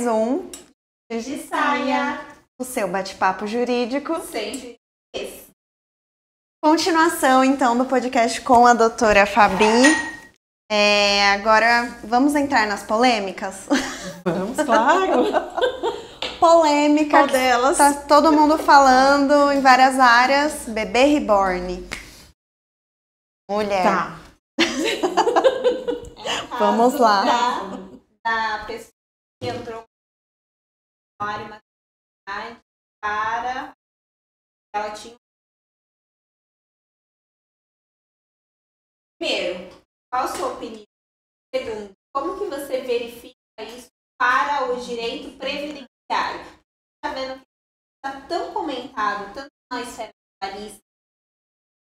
mais um De Saia, o seu bate-papo jurídico. Sem juiz. Continuação, então, do podcast com a doutora Fabi. Agora, vamos entrar nas polêmicas? Vamos, claro. Polêmica. Qual delas? Tá todo mundo falando em várias áreas. Bebê reborn. Mulher. Tá. Vamos lá. Da pessoa que entrou na área de maternidade para ela tinha. Primeiro, qual a sua opinião? Segundo, como que você verifica isso para o direito previdenciário? Está vendo que está tão comentado, tanto na esfera trabalhista,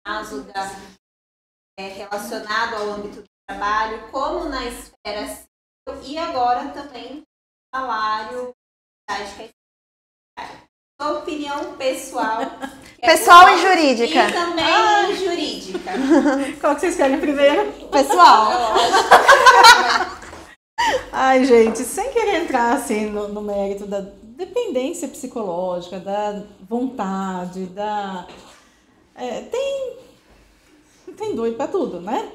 no caso relacionado ao âmbito do trabalho, como na esfera civil, e agora também salário, sua opinião pessoal. Pessoal e jurídica. E também jurídica. Qual que vocês querem primeiro? Pessoal. Ai, gente, sem querer entrar assim no mérito da dependência psicológica, da vontade, tem doido pra tudo, né?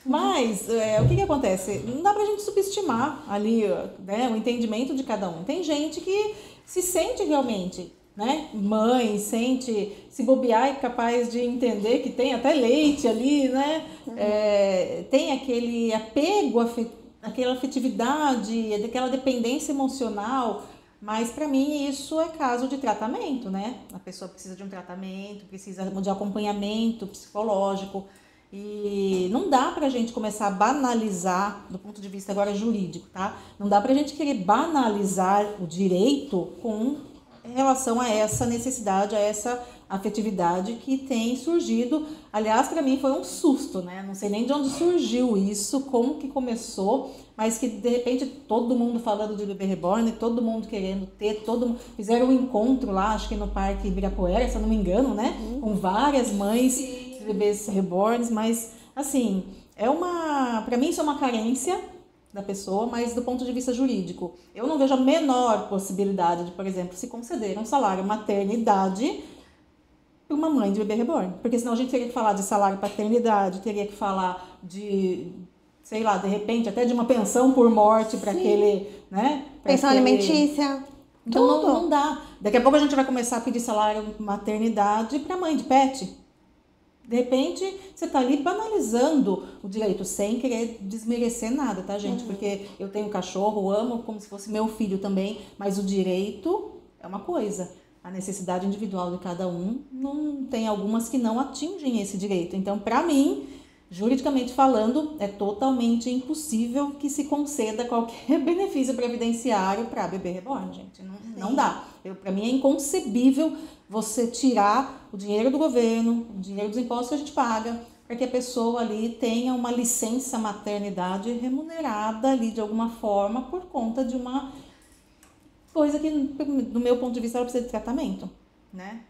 Mas o que acontece? Não dá pra gente subestimar ali, né, o entendimento de cada um. Tem gente que se sente realmente, né, mãe, se bobear, é capaz de entender que tem até leite ali, né? Tem aquele apego, aquela afetividade, aquela dependência emocional. Mas para mim isso é caso de tratamento, né? A pessoa precisa de um tratamento, precisa de acompanhamento psicológico. E não dá pra gente começar a banalizar, do ponto de vista agora jurídico, tá? Não dá pra gente querer banalizar o direito com relação a essa necessidade, a essa afetividade que tem surgido. Aliás, para mim foi um susto, né? Não sei nem de onde surgiu isso, como que começou, mas que de repente todo mundo falando de bebê reborn, todo mundo querendo ter, fizeram um encontro lá, acho que no Parque Ibirapuera, se eu não me engano, né? Com várias mães. Sim. Bebês reborns, mas assim, para mim isso é uma carência da pessoa, mas do ponto de vista jurídico, eu não vejo a menor possibilidade de, por exemplo, se conceder um salário maternidade para uma mãe de bebê reborn, porque senão a gente teria que falar de salário paternidade, teria que falar de, sei lá, de repente até de uma pensão por morte para aquele, né? Pensão alimentícia. Então não dá. Daqui a pouco a gente vai começar a pedir salário maternidade para mãe de pet. De repente, você está ali banalizando o direito, sem querer desmerecer nada, tá, gente? Porque eu tenho cachorro, amo como se fosse meu filho também, mas o direito é uma coisa. A necessidade individual de cada um, não tem algumas que não atingem esse direito. Então, para mim, juridicamente falando, é totalmente impossível que se conceda qualquer benefício previdenciário para bebê reborn, gente. Não dá. Para mim é inconcebível você tirar o dinheiro do governo, o dinheiro dos impostos que a gente paga, para que a pessoa ali tenha uma licença maternidade remunerada ali de alguma forma por conta de uma coisa que, do meu ponto de vista, ela precisa de tratamento, né?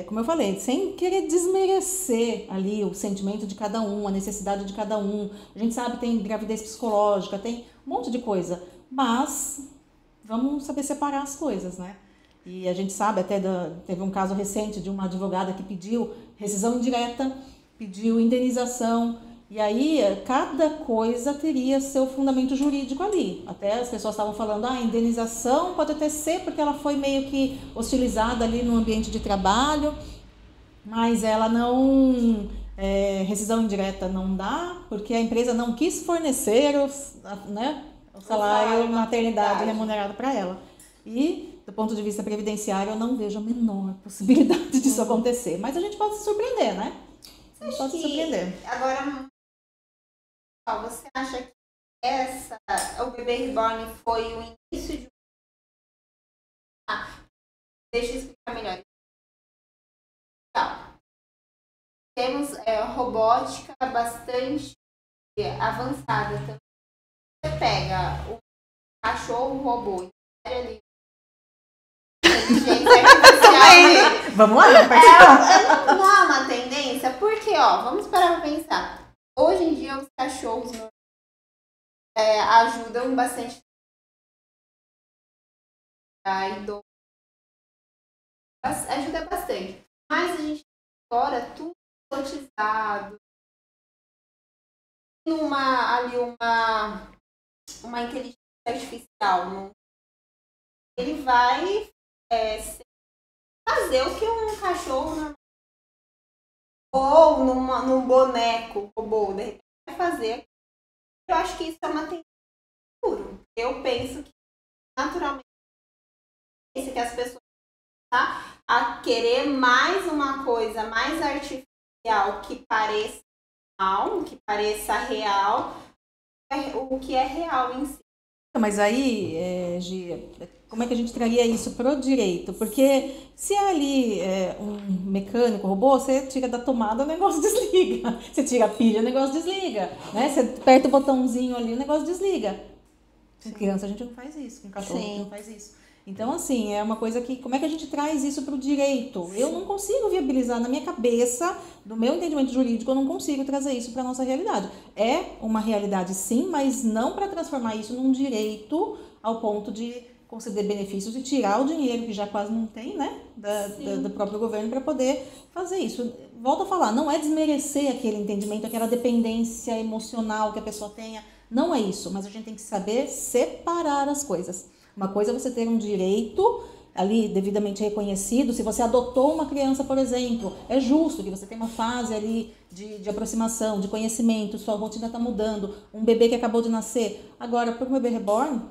Como eu falei, sem querer desmerecer ali o sentimento de cada um, a necessidade de cada um. A gente sabe que tem gravidez psicológica, tem um monte de coisa, mas vamos saber separar as coisas, né? E a gente sabe, até teve um caso recente de uma advogada que pediu rescisão indireta, pediu indenização, e aí cada coisa teria seu fundamento jurídico ali. Até as pessoas estavam falando, a indenização pode até ser porque ela foi meio que hostilizada ali no ambiente de trabalho, mas ela não... rescisão indireta não dá, porque a empresa não quis fornecer o salário maternidade remunerado para ela. E, do ponto de vista previdenciário, eu não vejo a menor possibilidade disso acontecer. Mas a gente pode se surpreender, né? Pode se surpreender. Agora, você acha que o bebê reborn foi o início de... Deixa eu explicar melhor. Então, temos robótica bastante avançada também. Você pega o cachorro robô, ali, vamos lá, vamos participar. Não há uma tendência, porque, vamos parar para pensar. Hoje em dia, os cachorros ajudam bastante para idoso ajuda bastante. Mas a gente agora tudo cotizado, uma inteligência artificial, ele vai fazer o que um cachorro normal, ou num boneco robô, de repente vai fazer. Eu acho que isso é uma tendência pura. Eu penso que naturalmente que as pessoas a querer mais uma coisa mais artificial que pareça real, o que é real em si. Mas aí, Gia, como é que a gente traria isso pro direito? Porque se é ali um mecânico, robô, você tira da tomada, o negócio desliga. Você tira a pilha, o negócio desliga. Né? Você aperta o botãozinho ali, o negócio desliga. Com criança a gente não faz isso, com cachorro a gente não faz isso. Então, assim, é uma coisa que... Como é que a gente traz isso para o direito? Eu não consigo viabilizar na minha cabeça, do meu entendimento jurídico, eu não consigo trazer isso para a nossa realidade. É uma realidade, sim, mas não para transformar isso num direito ao ponto de conceder benefícios e tirar o dinheiro, que já quase não tem, né, do próprio governo, para poder fazer isso. Volto a falar, não é desmerecer aquele entendimento, aquela dependência emocional que a pessoa tenha. Não é isso, mas a gente tem que saber separar as coisas. Uma coisa é você ter um direito ali devidamente reconhecido. Se você adotou uma criança, por exemplo, é justo que você tenha uma fase ali de aproximação, de conhecimento, sua rotina está mudando, um bebê que acabou de nascer. Agora, para o bebê reborn,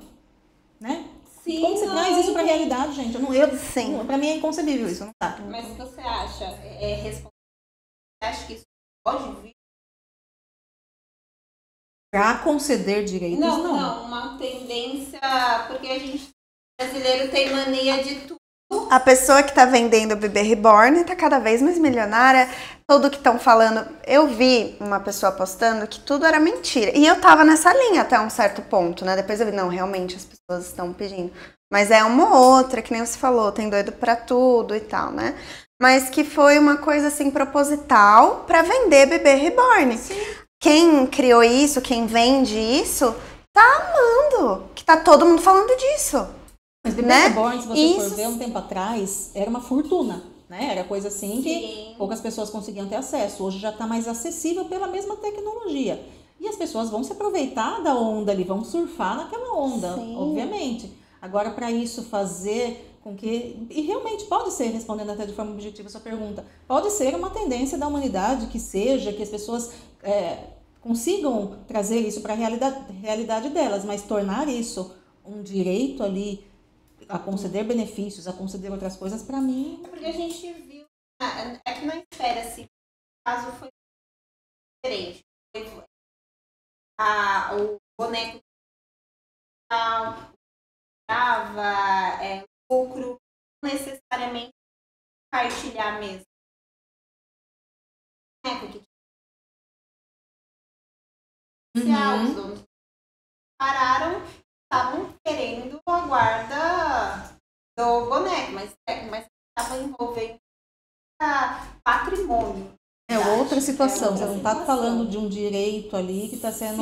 né? Sim, como você traz isso para a realidade, gente? Para mim é inconcebível isso, não tá? Mas o que você acha? Você acha que isso pode vir? Para conceder direitos, não. Uma tendência, porque a gente, brasileiro, tem mania de tudo. A pessoa que tá vendendo o bebê reborn tá cada vez mais milionária. Tudo que estão falando... Eu vi uma pessoa postando que tudo era mentira. E eu tava nessa linha até um certo ponto, né? Depois eu vi, não, realmente as pessoas estão pedindo. Mas é uma outra, que nem você falou, tem doido pra tudo e tal, né? Mas que foi uma coisa, assim, proposital pra vender bebê reborn. Sim. Quem criou isso, quem vende isso, tá amando. Que tá todo mundo falando disso. Mas bebê reborn, se você for ver um tempo atrás, era uma fortuna, né? Era coisa assim que poucas pessoas conseguiam ter acesso. Hoje já está mais acessível pela mesma tecnologia. E as pessoas vão se aproveitar da onda ali, vão surfar naquela onda, obviamente. Agora, para isso fazer com que... E realmente pode ser, respondendo até de forma objetiva a sua pergunta, pode ser uma tendência da humanidade que seja, que as pessoas consigam trazer isso para a realidade delas, mas tornar isso um direito ali a conceder benefícios, a conceder outras coisas, para mim... É porque a gente viu... É que na esfera, assim, o caso foi diferente. O boneco lucro, não necessariamente compartilhar mesmo. Os donos pararam, estavam querendo a guarda do boneco, mas estava envolvendo patrimônio. Outra situação, você não está falando de um direito ali que está sendo...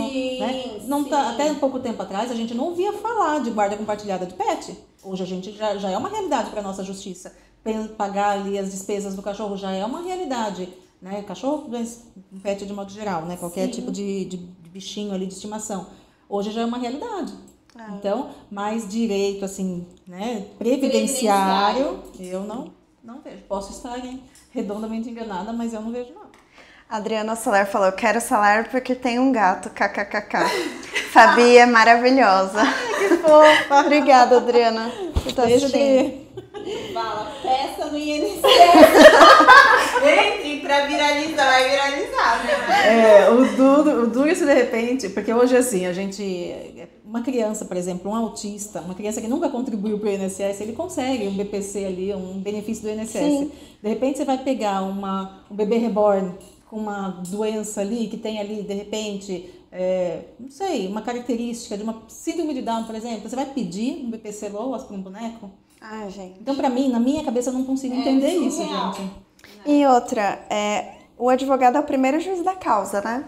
Até um pouco tempo atrás a gente não ouvia falar de guarda compartilhada de pet. Hoje a gente já é uma realidade para a nossa justiça. Pagar ali as despesas do cachorro já é uma realidade. Né? Cachorro, pet de modo geral, né? Qualquer tipo de bichinho ali de estimação. Hoje já é uma realidade. Então, mais direito, assim, né? Previdenciário, eu não vejo. Posso estar redondamente enganada, mas eu não vejo, não. A Adriana Soler falou, eu quero salário porque tem um gato, kkkk. Fabi é maravilhosa. Que fofa. Obrigada, Adriana. Você tá assistindo. Fala, peça no INSS. Gente, pra viralizar, vai viralizar, né? O duro se de repente, porque hoje assim, a gente, uma criança, por exemplo, um autista, uma criança que nunca contribuiu para o INSS, ele consegue um BPC ali, um benefício do INSS. Sim. De repente você vai pegar um bebê reborn com uma doença ali, que tem ali, de repente, não sei, uma característica de uma síndrome de Down, por exemplo, você vai pedir um BPC LOAS para um boneco? Gente. Então, para mim, na minha cabeça, eu não consigo entender isso, gente. E outra, o advogado é o primeiro juiz da causa, né?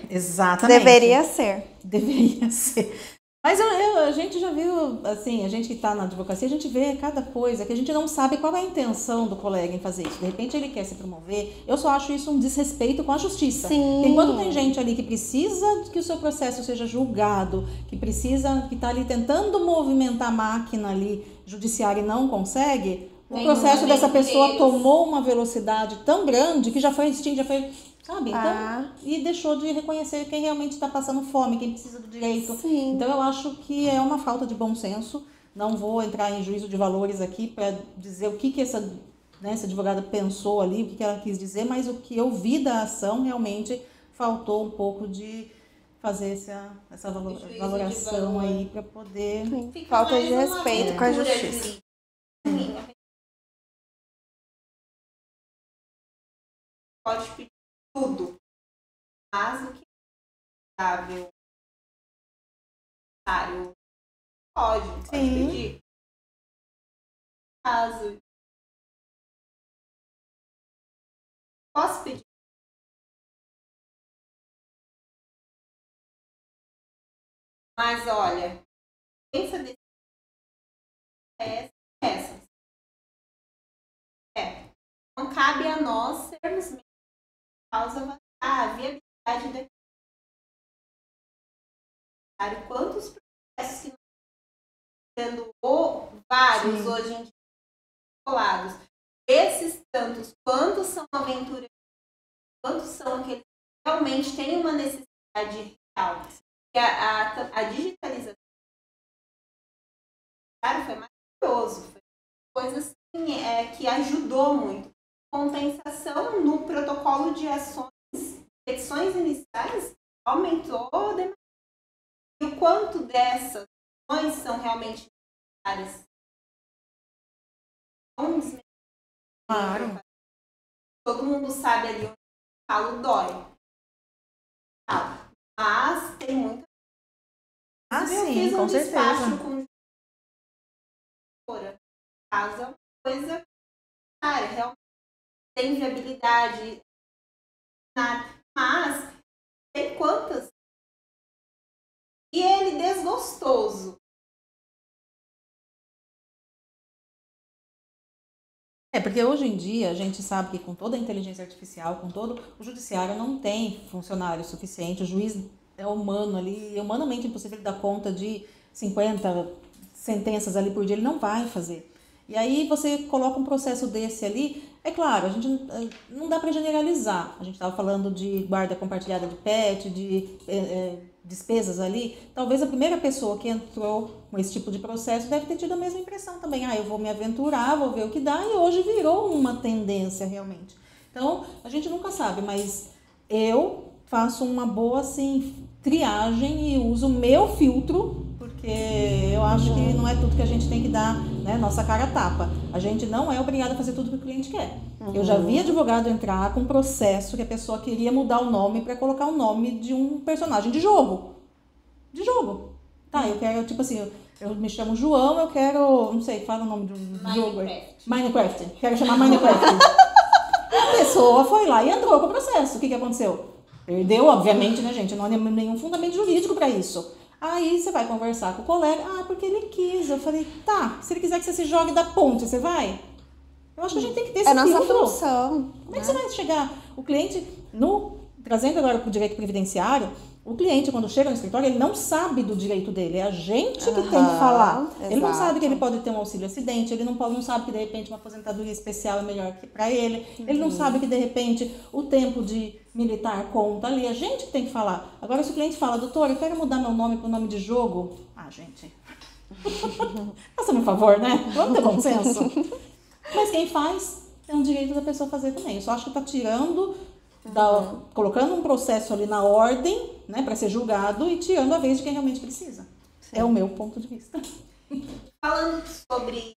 Exatamente. Deveria ser. Deveria ser. Mas a gente já viu, assim, a gente que está na advocacia, a gente vê cada coisa que a gente não sabe qual é a intenção do colega em fazer isso. De repente ele quer se promover. Eu só acho isso um desrespeito com a justiça. Sim. Enquanto tem gente ali que precisa que o seu processo seja julgado, que está ali tentando movimentar a máquina ali judiciária e não consegue, o processo dessa pessoa tomou uma velocidade tão grande que já foi extinto, já foi... Sabe? Então, e deixou de reconhecer quem realmente está passando fome, quem precisa do direito. Sim. Então eu acho que é uma falta de bom senso. Não vou entrar em juízo de valores aqui para dizer o que essa advogada pensou ali, o que ela quis dizer, mas o que eu vi da ação realmente faltou um pouco de fazer essa valoração aí para poder... Falta de respeito com a justiça. Pode pedir tudo, mas o que é viável, pode pedir. Caso posso pedir, mas olha, pensa desse essa. Não cabe a nós sermos causa a viabilidade daquilo. Quantos processos que nós estamos tendo, vários hoje em dia colados, esses tantos, quantos são aventureiros, quantos são aqueles que realmente têm uma necessidade real. E a digitalização foi maravilhoso, foi coisa assim, que ajudou muito. Compensação no protocolo de ações, petições iniciais, aumentou demais. E o quanto dessas ações são realmente necessárias? Claro. Todo mundo sabe ali onde o calo dói. Mas tem muita... sim, com certeza. Com caso é uma coisa realmente tem viabilidade, mas tem quantas? E ele desgostoso. Porque hoje em dia a gente sabe que com toda a inteligência artificial, com todo o judiciário não tem funcionário suficiente, o juiz é humano ali, é humanamente impossível ele dar conta de 50 sentenças ali por dia, ele não vai fazer. E aí você coloca um processo desse ali, é claro, a gente não dá para generalizar. A gente estava falando de guarda compartilhada de pet, de despesas ali. Talvez a primeira pessoa que entrou com esse tipo de processo deve ter tido a mesma impressão também. Eu vou me aventurar, vou ver o que dá, e hoje virou uma tendência realmente. Então, a gente nunca sabe, mas eu faço uma boa assim, triagem e uso o meu filtro, porque eu acho que não é tudo que a gente tem que dar, né, nossa cara a tapa. A gente não é obrigado a fazer tudo que o cliente quer. Eu já vi advogado entrar com um processo que a pessoa queria mudar o nome para colocar o nome de um personagem de jogo. De jogo. Tá, eu quero, tipo assim, eu me chamo João, eu quero, não sei, fala o nome de um jogo. Minecraft. Quero chamar Minecraft. A pessoa foi lá e entrou com o processo. O que aconteceu? Perdeu, obviamente, né, gente? Não há nenhum fundamento jurídico para isso. Aí você vai conversar com o colega, porque ele quis. Eu falei, tá, se ele quiser que você se jogue da ponte, você vai? Eu acho que a gente tem que ter esse filtro. É nossa função. Como é que você vai chegar? O cliente, trazendo agora para o direito previdenciário, o cliente, quando chega no escritório, ele não sabe do direito dele. É a gente que tem que falar. Exato. Ele não sabe que ele pode ter um auxílio acidente, ele não sabe que, de repente, uma aposentadoria especial é melhor para ele, ele não sabe que, de repente, o tempo de militar conta ali. A gente que tem que falar. Agora, se o cliente fala, doutor, eu quero mudar meu nome para o nome de jogo. Gente, faça-me um favor, né? Vamos ter bom senso. Mas quem faz, é um direito da pessoa fazer também. Eu só acho que está tirando... colocando um processo ali na ordem, né, para ser julgado e tirando a vez de quem realmente precisa. Sim. É o meu ponto de vista. Falando sobre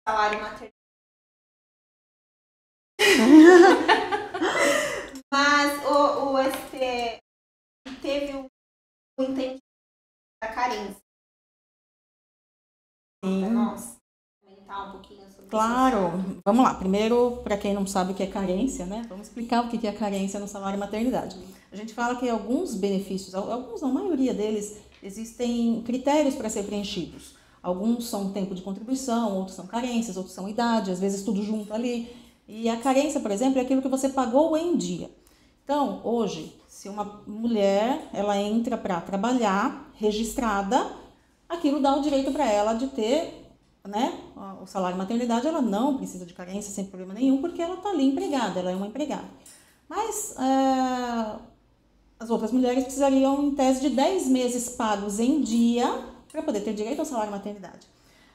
salário maternidade. Mas o STF teve um entendimento da carência. Sim. Nossa, comentar um pouquinho sobre claro. isso. Vamos lá. Primeiro, para quem não sabe o que é carência, né? Vamos explicar o que é a carência no salário maternidade. A gente fala que alguns benefícios, alguns não, a maioria deles, existem critérios para ser preenchidos. Alguns são tempo de contribuição, outros são carências, outros são idade, às vezes tudo junto ali. E a carência, por exemplo, é aquilo que você pagou em dia. Então, hoje, se uma mulher ela entra para trabalhar registrada, aquilo dá o direito para ela de ter, né, o salário maternidade. Ela não precisa de carência sem problema nenhum, porque ela está ali empregada, ela é uma empregada. Mas as outras mulheres precisariam, em tese, de 10 meses pagos em dia para poder ter direito ao salário maternidade.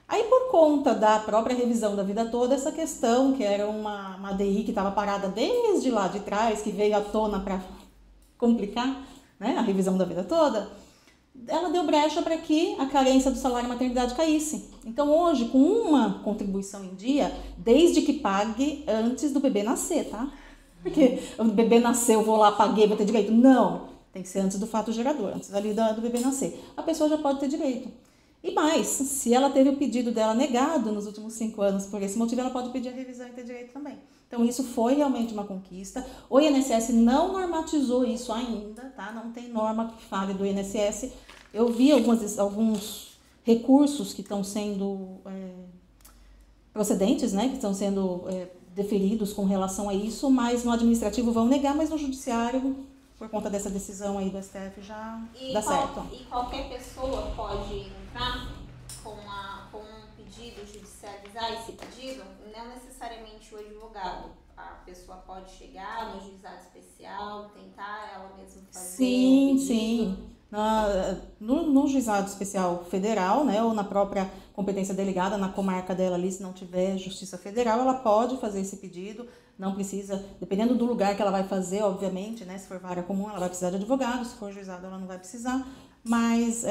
Aí, por conta da própria revisão da vida toda, essa questão, que era uma ADI que estava parada desde lá de trás, que veio à tona para complicar, né, a revisão da vida toda, ela deu brecha para que a carência do salário maternidade caísse. Então, hoje, com uma contribuição em dia, desde que pague antes do bebê nascer, tá? Porque o bebê nasceu, vou lá, paguei, vou ter direito. Não, tem que ser antes do fato gerador, antes ali do bebê nascer. A pessoa já pode ter direito. E mais, se ela teve o pedido dela negado nos últimos 5 anos por esse motivo, ela pode pedir a revisão e ter direito também. Então, isso foi realmente uma conquista. O INSS não normatizou isso ainda, tá? Não tem norma que fale do INSS. Eu vi alguns recursos que estão sendo procedentes, né? Que estão sendo deferidos com relação a isso, mas no administrativo vão negar, mas no judiciário, por conta dessa decisão aí do STF, já dá certo. E qualquer pessoa pode entrar com um pedido, judicializar esse pedido? Não necessariamente o advogado. A pessoa pode chegar no juizado especial, tentar ela mesma fazer. Sim, sim. No juizado especial federal, né, ou na própria competência delegada, na comarca dela ali, se não tiver justiça federal, ela pode fazer esse pedido. Não precisa, dependendo do lugar que ela vai fazer, obviamente, né, se for vara comum, ela vai precisar de advogado, se for juizado, ela não vai precisar, mas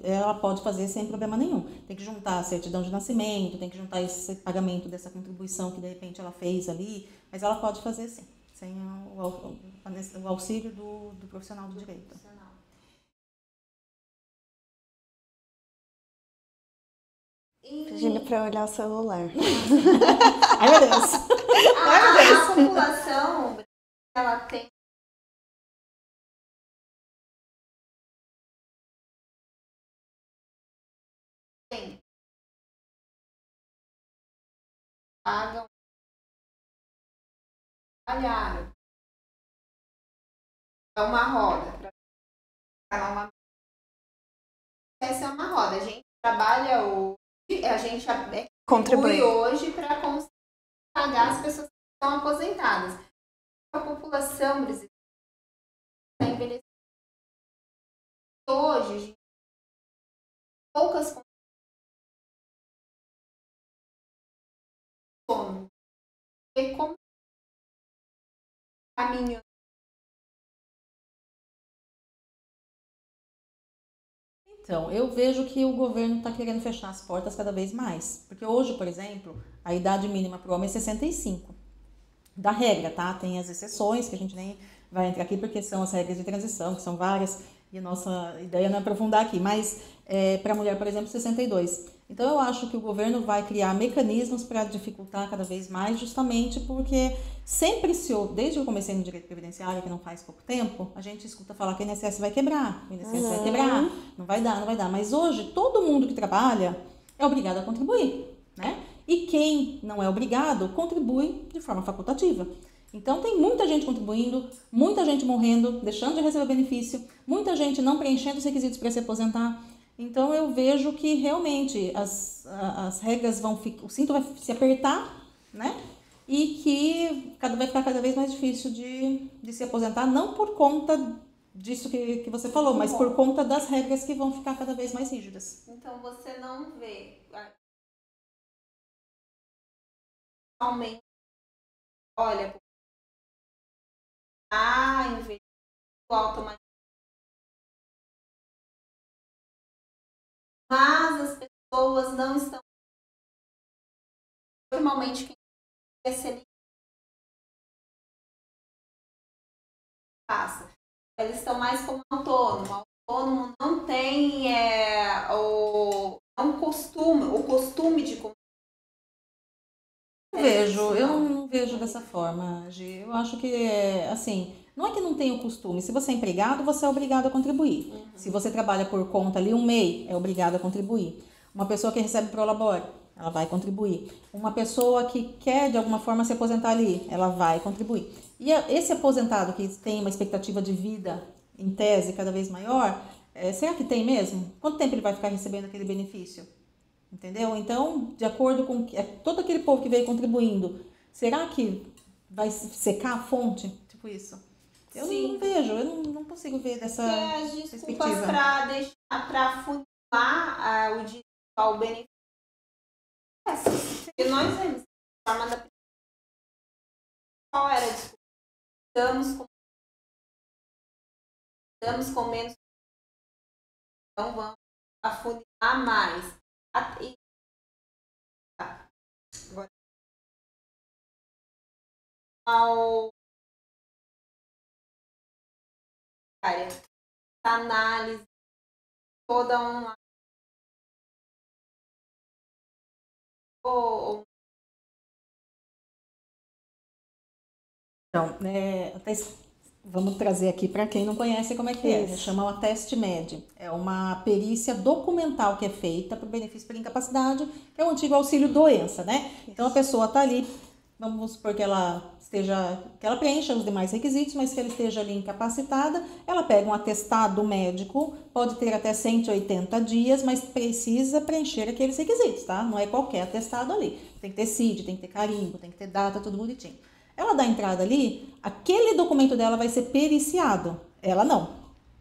ela pode fazer sem problema nenhum. Tem que juntar a certidão de nascimento, tem que juntar esse pagamento dessa contribuição que de repente ela fez ali, mas ela pode fazer sim, sem o auxílio do profissional do direito. Pedindo para olhar o celular. Ai, meu Deus. A população, ela tem pagam, trabalharam. É uma roda. Essa é uma roda. A gente trabalha hoje, a gente contribui hoje para conseguir pagar as pessoas que estão aposentadas. A população brasileira está envelhecendo. Hoje, a gente tem poucas como ver como caminho. Então, eu vejo que o governo está querendo fechar as portas cada vez mais. Porque hoje, por exemplo, a idade mínima para o homem é 65. Da regra, tá? Tem as exceções, que a gente nem vai entrar aqui, porque são as regras de transição, que são várias, e a nossa ideia não é aprofundar aqui. Mas, para a mulher, por exemplo, 62. Então, eu acho que o governo vai criar mecanismos para dificultar cada vez mais, justamente porque sempre desde que eu comecei no direito previdenciário, que não faz pouco tempo, a gente escuta falar que o INSS vai quebrar, vai quebrar, não vai dar. Mas hoje, todo mundo que trabalha é obrigado a contribuir, né? E quem não é obrigado, contribui de forma facultativa. Então, tem muita gente contribuindo, muita gente morrendo, deixando de receber benefício, muita gente não preenchendo os requisitos para se aposentar. Então, eu vejo que realmente as regras o cinto vai se apertar, né? E que vai ficar cada vez mais difícil de se aposentar, não por conta disso que você falou, mas por conta das regras que vão ficar cada vez mais rígidas. Então, você não vê aumento, olha, investir automaticamente. Mas as pessoas não estão. Normalmente, quem passa, eles estão mais como autônomo. O autônomo não tem o costume de. Eu não vejo dessa forma, Gi. Eu acho que, assim, Não é que não tem o costume. Se você é empregado, você é obrigado a contribuir. Se você trabalha por conta ali um MEI, é obrigado a contribuir. Uma pessoa que recebe Prolabore, ela vai contribuir. Uma pessoa que quer, de alguma forma, se aposentar ali, ela vai contribuir. E esse aposentado que tem uma expectativa de vida, em tese, cada vez maior, será que tem mesmo? Quanto tempo ele vai ficar recebendo aquele benefício? Entendeu? Então, de acordo com todo aquele povo que veio contribuindo, será que vai secar a fonte? Tipo isso. Eu não vejo, eu não consigo ver dessa as desculpas perspectiva. para funilar o direito ao benefício. E nós vemos a forma da qual era a desculpa? Estamos com menos, então vamos afunilar mais. Agora, análise toda online. Então, vamos trazer aqui para quem não conhece como é que é. Chama o TestMed. É uma perícia documental que é feita para o benefício por incapacidade, que é o antigo auxílio doença, né? Então a pessoa está ali, vamos supor que ela preencha os demais requisitos, mas que ela esteja ali incapacitada, ela pega um atestado médico, pode ter até 180 dias, mas precisa preencher aqueles requisitos, tá? Não é qualquer atestado ali. Tem que ter CID, tem que ter carimbo, tem que ter data, tudo bonitinho. Ela dá entrada ali, aquele documento dela vai ser periciado, ela não,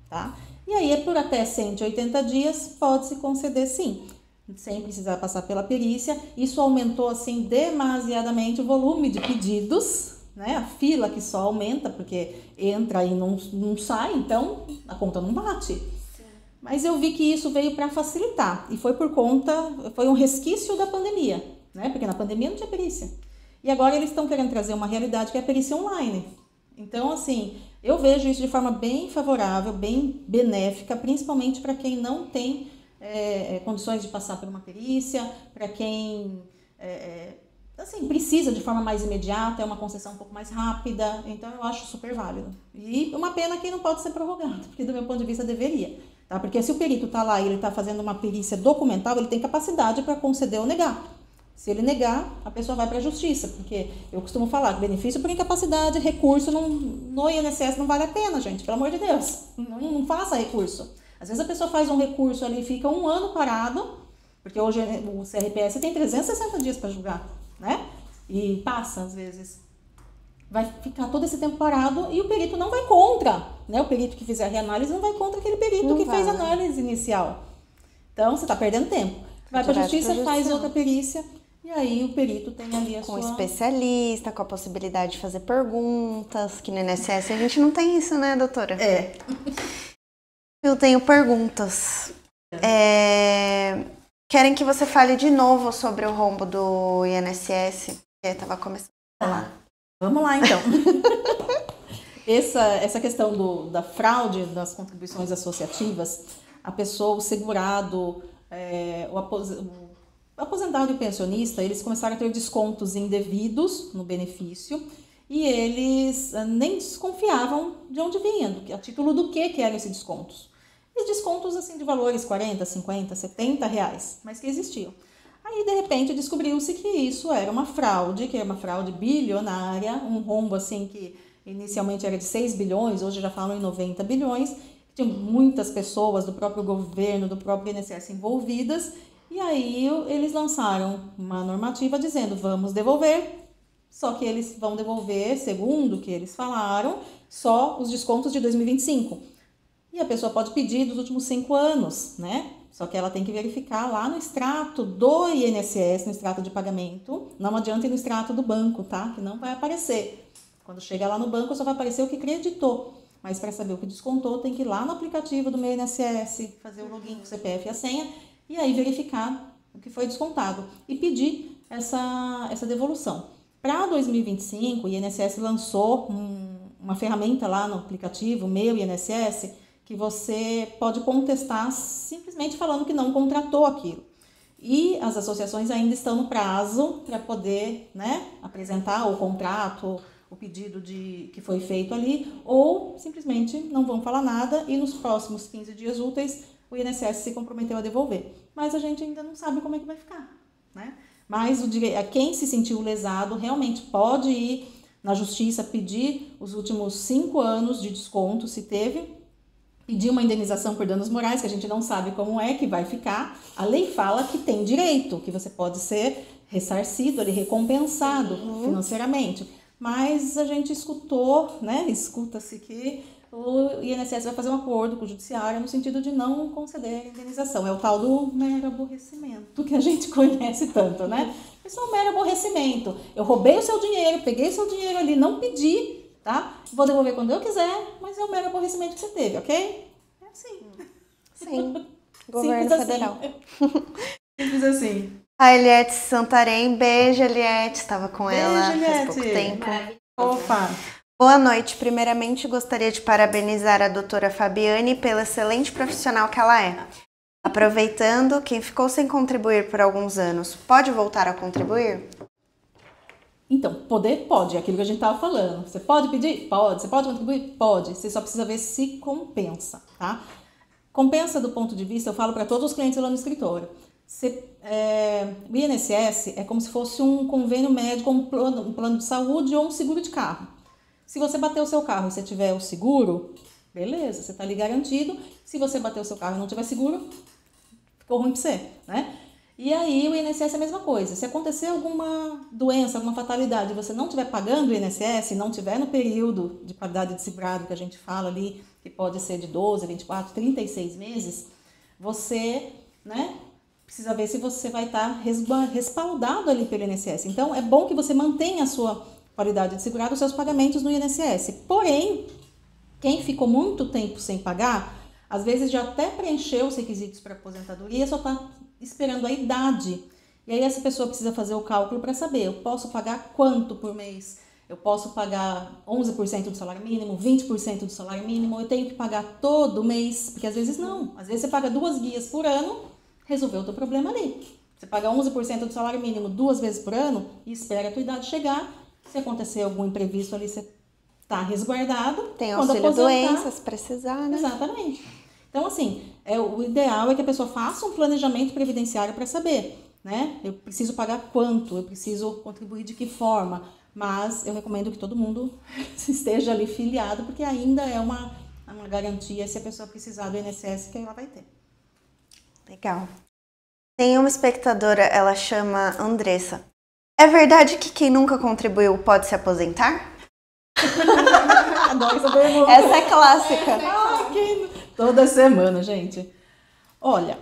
tá? E aí, por até 180 dias, pode-se conceder sim, sem precisar passar pela perícia. Isso aumentou, assim, demasiadamente o volume de pedidos, né? A fila que só aumenta, porque entra e não sai, então a conta não bate. Sim. Mas eu vi que isso veio para facilitar, e foi um resquício da pandemia, né? Porque na pandemia não tinha perícia. E agora eles estão querendo trazer uma realidade que é a perícia online. Então, assim, eu vejo isso de forma bem favorável, bem benéfica, principalmente para quem não tem condições de passar por uma perícia, para quem assim, precisa de forma mais imediata, é uma concessão um pouco mais rápida. Então, eu acho super válido. E uma pena que não pode ser prorrogado, porque do meu ponto de vista deveria. Tá? Porque se o perito está lá e ele está fazendo uma perícia documental, ele tem capacidade para conceder ou negar. Se ele negar, a pessoa vai para a justiça, porque eu costumo falar que benefício por incapacidade, recurso no INSS não vale a pena, gente, pelo amor de Deus, não faça recurso. Às vezes a pessoa faz um recurso ali e fica um ano parado, porque hoje o CRPS tem 360 dias para julgar, né? E passa, às vezes. Vai ficar todo esse tempo parado e o perito não vai contra, né? O perito que fizer a reanálise não vai contra aquele perito não que fez a análise inicial. Então, você está perdendo tempo. Vai para a justiça, faz outra perícia. E aí o perito tem ali com especialista, com a possibilidade de fazer perguntas, que no INSS a gente não tem isso, né, doutora? Eu tenho perguntas. Querem que você fale de novo sobre o rombo do INSS? Que estava começando a falar. Vamos lá, então. Essa questão da fraude das contribuições associativas, a pessoa, o segurado, o aposentado e o pensionista, eles começaram a ter descontos indevidos no benefício e eles nem desconfiavam de onde vinham, a título do que eram esses descontos. E descontos assim, de valores 40, 50, 70 reais, mas que existiam. Aí, de repente, descobriu-se que isso era uma fraude, que era uma fraude bilionária, um rombo assim que inicialmente era de 6 bilhões, hoje já falam em 90 bilhões, tinha muitas pessoas do próprio governo, do próprio INSS envolvidas. E aí eles lançaram uma normativa dizendo, vamos devolver, só que eles vão devolver, segundo o que eles falaram, só os descontos de 2025. E a pessoa pode pedir dos últimos 5 anos, né? Só que ela tem que verificar lá no extrato do INSS, no extrato de pagamento. Não adianta ir no extrato do banco, tá? Que não vai aparecer. Quando chega lá no banco, só vai aparecer o que creditou. Mas para saber o que descontou, tem que ir lá no aplicativo do meu INSS, fazer o login com o CPF e a senha, e aí verificar o que foi descontado e pedir essa devolução. Para 2025, o INSS lançou uma ferramenta lá no aplicativo, Meu INSS, que você pode contestar simplesmente falando que não contratou aquilo. E as associações ainda estão no prazo para poder, né, apresentar o contrato, o pedido que foi feito ali, ou simplesmente não vão falar nada e nos próximos 15 dias úteis o INSS se comprometeu a devolver. Mas a gente ainda não sabe como é que vai ficar, né? Mas quem se sentiu lesado realmente pode ir na justiça pedir os últimos 5 anos de desconto, se teve, pedir uma indenização por danos morais, que a gente não sabe como é que vai ficar. A lei fala que tem direito, que você pode ser ressarcido, recompensado financeiramente. Mas a gente escutou, né? Escuta-se que o INSS vai fazer um acordo com o judiciário no sentido de não conceder a indenização. É o tal do mero aborrecimento, que a gente conhece tanto, né? Isso é um mero aborrecimento. Eu roubei o seu dinheiro, peguei o seu dinheiro ali, não pedi, tá? Vou devolver quando eu quiser, mas é o mero aborrecimento que você teve, ok? É assim. Sim. Governo federal. Simples assim. A Eliette Santarém, beijo, Eliette, estava com ela Eliette. faz pouco tempo. Opa! Boa noite, primeiramente gostaria de parabenizar a doutora Fabiane pelo excelente profissional que ela é. Aproveitando, quem ficou sem contribuir por alguns anos, pode voltar a contribuir? Então, poder pode, é aquilo que a gente estava falando. Você pode pedir? Pode. Você pode contribuir? Pode. Você só precisa ver se compensa, tá? Compensa do ponto de vista, eu falo para todos os clientes lá no escritório. O INSS é como se fosse um convênio médico, um plano de saúde ou um seguro de carro. Se você bater o seu carro e você tiver o seguro, beleza, você está ali garantido. Se você bater o seu carro e não tiver seguro, ficou ruim para você, né? E aí o INSS é a mesma coisa. Se acontecer alguma doença, alguma fatalidade, e você não estiver pagando o INSS, não estiver no período de qualidade de segurado que a gente fala ali, que pode ser de 12, 24, 36 meses, você, né, precisa ver se você vai estar respaldado ali pelo INSS. Então, é bom que você mantenha a sua qualidade de segurado, os seus pagamentos no INSS. Porém, quem ficou muito tempo sem pagar, às vezes já até preencheu os requisitos para aposentadoria, só está esperando a idade. E aí essa pessoa precisa fazer o cálculo para saber, eu posso pagar quanto por mês? Eu posso pagar 11% do salário mínimo, 20% do salário mínimo, eu tenho que pagar todo mês? Porque às vezes não. Às vezes você paga 2 guias por ano, resolveu o teu problema ali. Você paga 11% do salário mínimo 2 vezes por ano e espera a tua idade chegar. Se acontecer algum imprevisto ali, você está resguardado. Tem auxílio doença, se precisar, né? Exatamente. Então, assim, o ideal é que a pessoa faça um planejamento previdenciário para saber, né? Eu preciso pagar quanto, eu preciso contribuir de que forma, mas eu recomendo que todo mundo esteja ali filiado, porque ainda é uma garantia se a pessoa precisar do INSS que ela vai ter. Legal. Tem uma espectadora, ela chama Andressa. É verdade que quem nunca contribuiu pode se aposentar? Adoro essa pergunta. Essa é clássica. Toda semana, gente. Olha,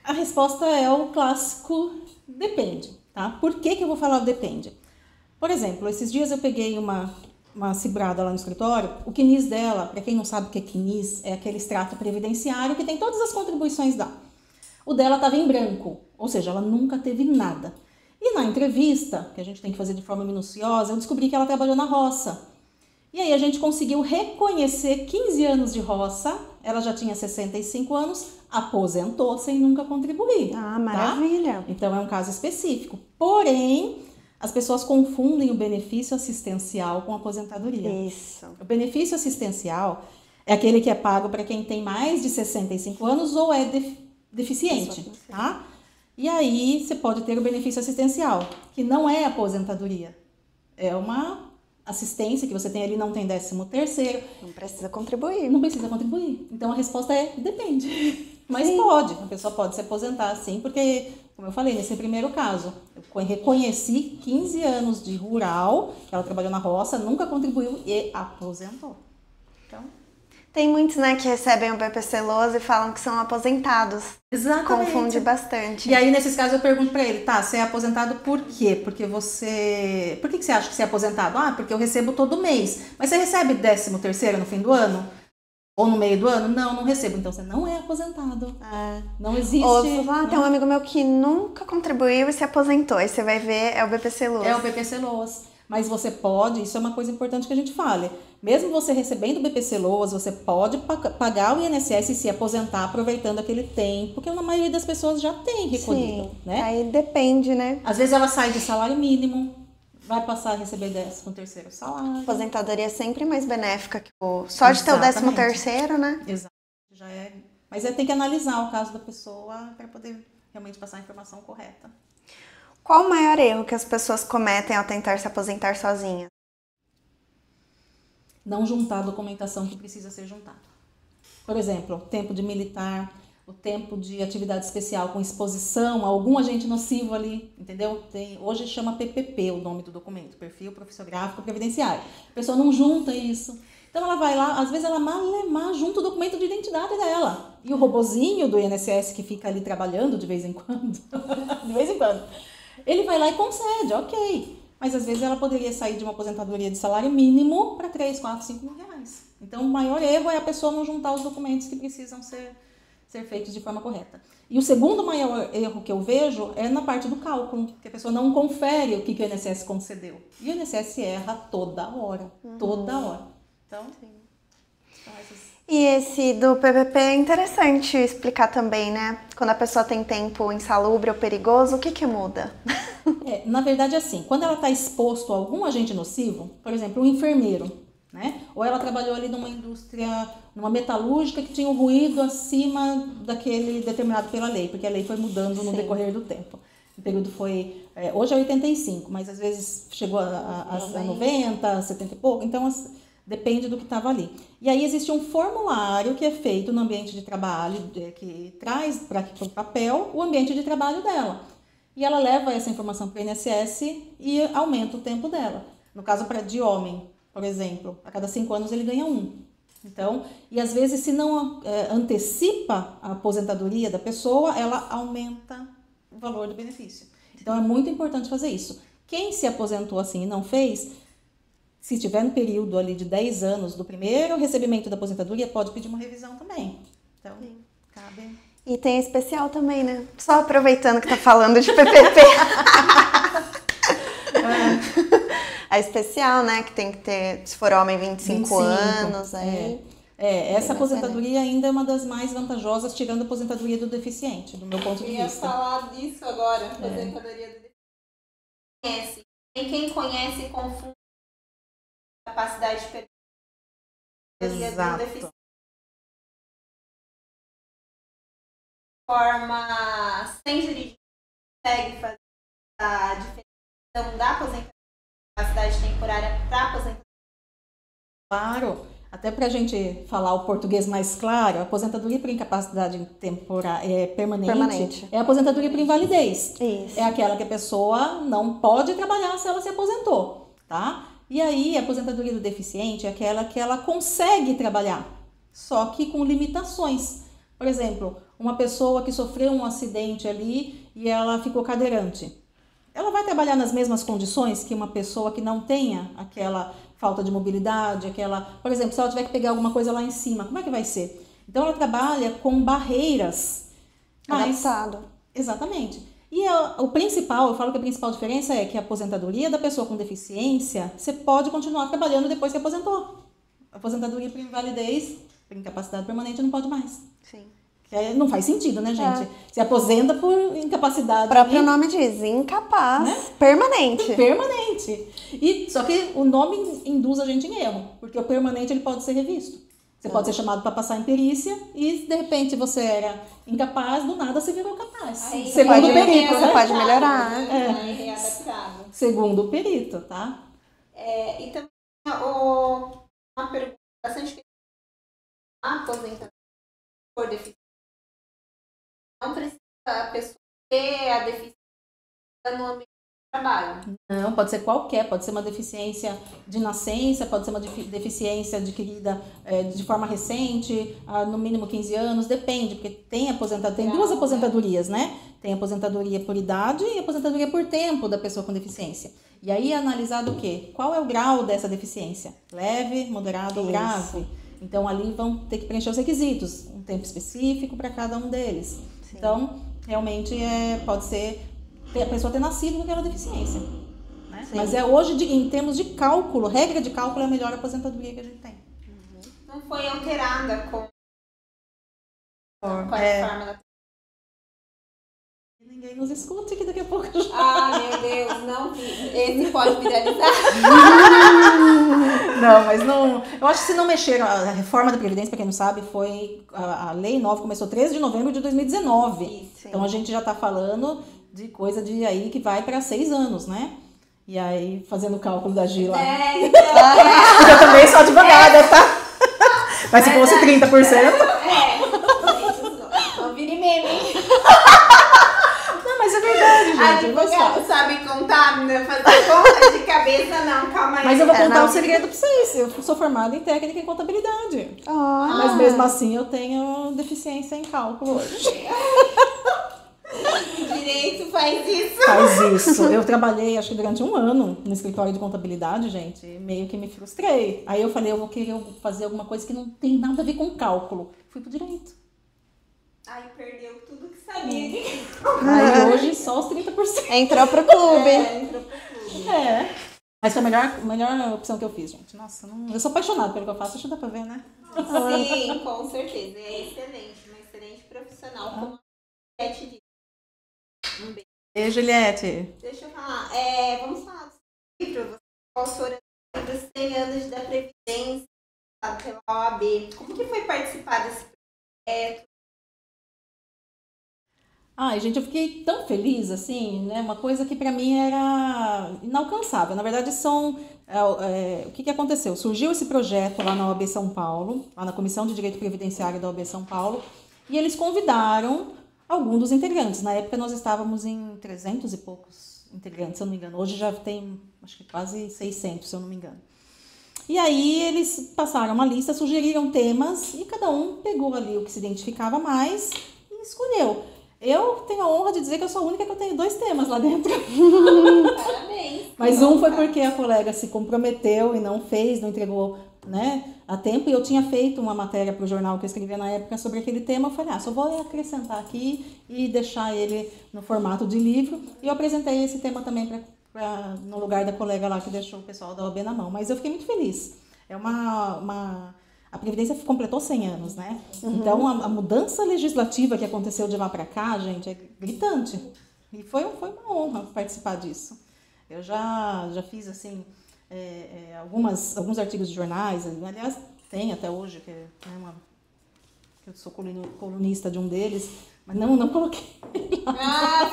a resposta é o clássico depende, tá? Por que eu vou falar depende? Por exemplo, esses dias eu peguei uma cibrada lá no escritório. O CNIS dela, para quem não sabe o que é CNIS, é aquele extrato previdenciário que tem todas as contribuições lá. O dela estava em branco, ou seja, ela nunca teve nada. E na entrevista, que a gente tem que fazer de forma minuciosa, eu descobri que ela trabalhou na roça. E aí a gente conseguiu reconhecer 15 anos de roça, ela já tinha 65 anos, aposentou sem nunca contribuir. Ah, maravilha. Tá? Então é um caso específico. Porém, as pessoas confundem o benefício assistencial com a aposentadoria. Isso. O benefício assistencial é aquele que é pago para quem tem mais de 65 anos ou é deficiente, tá? E aí você pode ter o benefício assistencial, que não é aposentadoria. É uma assistência que você tem ali, não tem 13º. Não precisa contribuir. Não precisa contribuir. Então a resposta é depende. Mas pode, a pessoa pode se aposentar sim, porque, como eu falei, nesse primeiro caso, eu reconheci 15 anos de rural, que ela trabalhou na roça, nunca contribuiu e aposentou. Então, tem muitos, né, que recebem o BPC Loas e falam que são aposentados. exatamente. Confunde bastante. E aí, nesses casos, eu pergunto pra ele, tá, você é aposentado por quê? Porque você... Por que você acha que você é aposentado? Ah, porque eu recebo todo mês. Mas você recebe 13º no fim do ano? Ou no meio do ano? Não, não recebo. Então, você não é aposentado. Não existe... Ou você fala, tem um amigo meu que nunca contribuiu e se aposentou. Aí você vai ver, é o BPC Loas. É o BPC Loas. Mas você pode, isso é uma coisa importante que a gente fale, mesmo você recebendo o BPC Loas, você pode pagar o INSS e se aposentar aproveitando aquele tempo, porque a maioria das pessoas já tem recolhido, Sim, né? aí depende, né? Às vezes ela sai de salário mínimo, vai passar a receber 13º salário. Aposentadoria é sempre mais benéfica que só de ter o 13º, né? Exato. Mas tem que analisar o caso da pessoa para poder realmente passar a informação correta. Qual o maior erro que as pessoas cometem ao tentar se aposentar sozinhas? Não juntar a documentação que precisa ser juntada. Por exemplo, tempo de militar, o tempo de atividade especial com exposição a algum agente nocivo ali, entendeu? Hoje chama PPP o nome do documento, Perfil Profissiográfico Previdenciário. A pessoa não junta isso. Então ela vai lá, às vezes ela malemar junto o documento de identidade dela. E o robozinho do INSS que fica ali trabalhando de vez em quando, ele vai lá e concede, ok. Mas às vezes ela poderia sair de uma aposentadoria de salário mínimo para 3, 4, 5 mil reais. Então o maior erro é a pessoa não juntar os documentos que precisam ser feitos de forma correta. E o segundo maior erro que eu vejo é na parte do cálculo, que a pessoa não confere o que o INSS concedeu. E o INSS erra toda hora, toda hora. Então, E esse do PPP é interessante explicar também, né? Quando a pessoa tem tempo insalubre ou perigoso, o que muda? Na verdade, assim, quando ela está exposto a algum agente nocivo, por exemplo, um enfermeiro, né? Ou ela trabalhou ali numa indústria, numa metalúrgica que tinha um ruído acima daquele determinado pela lei, porque a lei foi mudando no decorrer do tempo. O período foi, hoje é 85, mas às vezes chegou a 90, 70 e pouco, então depende do que estava ali. E aí existe um formulário que é feito no ambiente de trabalho, que traz para o papel o ambiente de trabalho dela. E ela leva essa informação para o INSS e aumenta o tempo dela. No caso de homem, por exemplo, a cada 5 anos ele ganha 1. Então, e às vezes se não antecipa a aposentadoria da pessoa, ela aumenta o valor do benefício. Então é muito importante fazer isso. Quem se aposentou assim e não fez, se estiver no período ali de 10 anos do primeiro recebimento da aposentadoria, pode pedir uma revisão também. Então, cabe... E tem especial também, né? Só aproveitando que tá falando de PPP. A especial, né? Que tem que ter, se for homem, 25 anos. Aí. Essa aposentadoria ainda é uma das mais vantajosas, tirando a aposentadoria do deficiente, do meu ponto de vista. Eu ia falar disso agora, aposentadoria do deficiente. Tem quem conhece e confunde a capacidade de aposentadoria do deficiente. Forma sem jurídico consegue fazer a diferenciação da aposentadoria, capacidade temporária para aposentadoria? Claro, até para a gente falar o português mais claro, a aposentadoria por incapacidade temporária permanente é a aposentadoria por invalidez. Isso. É aquela que a pessoa não pode trabalhar se ela se aposentou, tá? E aí a aposentadoria do deficiente é aquela que ela consegue trabalhar, só que com limitações. Por exemplo, uma pessoa que sofreu um acidente ali e ela ficou cadeirante. Ela vai trabalhar nas mesmas condições que uma pessoa que não tenha aquela falta de mobilidade, por exemplo, se ela tiver que pegar alguma coisa lá em cima, como é que vai ser? Então ela trabalha com barreiras. Adaptado. Exatamente. E o principal, eu falo que a principal diferença é que a aposentadoria da pessoa com deficiência, você pode continuar trabalhando depois que aposentou. A aposentadoria por invalidez, por incapacidade permanente, não pode mais. Sim. Não faz sentido, né, gente? Se aposenta por incapacidade. O próprio nome diz, incapaz, né? Permanente. Permanente. Só que o nome induz a gente em erro, porque o permanente ele pode ser revisto. Você pode ser chamado para passar em perícia e, de repente, você era incapaz, do nada você virou capaz. Aí, segundo o perito, você pode melhorar. Readaptado. Segundo o perito, tá? E também uma pergunta bastante que a aposentadoria por deficiência não precisa a pessoa ter a deficiência no ambiente de trabalho. Não, pode ser qualquer, pode ser uma deficiência de nascença, pode ser uma deficiência adquirida de forma recente, no mínimo 15 anos, depende, porque tem duas aposentadorias, né? Tem aposentadoria por idade e aposentadoria por tempo da pessoa com deficiência. E aí é analisado o quê? Qual é o grau dessa deficiência? Leve, moderado ou grave? Então ali vão ter que preencher os requisitos, um tempo específico para cada um deles. Sim. Então, realmente pode ser a pessoa ter nascido com aquela deficiência. Né? Mas hoje, em termos de cálculo, regra de cálculo é a melhor aposentadoria que a gente tem. Não foi alterada com a reforma da... ninguém nos escute, que daqui a pouco Ah, meu Deus, não. Esse pode viralizar. Não, mas não. Eu acho que se não mexer, a reforma da Previdência, para quem não sabe, foi. A lei nova começou 13 de novembro de 2019. Isso. Então a gente já está falando de coisa de aí que vai para 6 anos, né? E aí, fazendo o cálculo da Gila. Então. Eu também sou advogada, tá? Mas se fosse 30%. Não vire meme. Não, mas é verdade, gente. Advogado sabe contar, não fazer conta de cabeça, não, calma aí. Mas eu vou contar não. um segredo pra vocês. Eu sou formada em técnica e contabilidade. Olha. Mas mesmo assim eu tenho deficiência em cálculo hoje. O direito faz isso. Faz isso. Eu trabalhei, acho que durante 1 ano no escritório de contabilidade, gente. Meio que me frustrei. Aí eu falei, eu vou querer fazer alguma coisa que não tem nada a ver com cálculo. Fui pro direito. Aí perdeu tudo que sabia. Aí hoje só os 30%. Entrou pro clube. Entrou pro clube. É. Mas foi a melhor opção que eu fiz, gente. Nossa, eu sou apaixonada pelo que eu faço, acho que dá pra ver, né? Sim, com certeza. É excelente, uma excelente profissional. Como a Juliette disse. Um beijo. E Juliette? Deixa eu falar. Vamos falar do seu livro. Você é autora do livro 100 anos da Previdência, pela OAB. Como que foi participar desse projeto? Ai, gente, eu fiquei tão feliz, assim, né? Uma coisa que pra mim era inalcançável. Na verdade, o que aconteceu? Surgiu esse projeto lá na OAB São Paulo, lá na Comissão de Direito Previdenciário da OAB São Paulo, e eles convidaram alguns dos integrantes. Na época, nós estávamos em 300 e poucos integrantes, se eu não me engano. Hoje já tem, acho que quase 600, se eu não me engano. E aí, eles passaram uma lista, sugeriram temas, e cada um pegou ali o que se identificava mais e escolheu. Eu tenho a honra de dizer que eu sou a única que eu tenho 2 temas lá dentro. Parabéns. Mas um foi porque a colega se comprometeu e não fez, não entregou, né, a tempo. E eu tinha feito uma matéria para o jornal que eu escrevia na época sobre aquele tema. Eu falei, só vou acrescentar aqui e deixar ele no formato de livro. E eu apresentei esse tema também no lugar da colega lá que deixou o pessoal da OAB na mão. Mas eu fiquei muito feliz. É A Previdência completou 100 anos, né? Uhum. Então, a mudança legislativa que aconteceu de lá para cá, gente, é gritante. E foi uma honra participar disso. Eu já fiz, assim, alguns artigos de jornais. Aliás, tem até hoje, que eu sou colunista de um deles, mas não coloquei.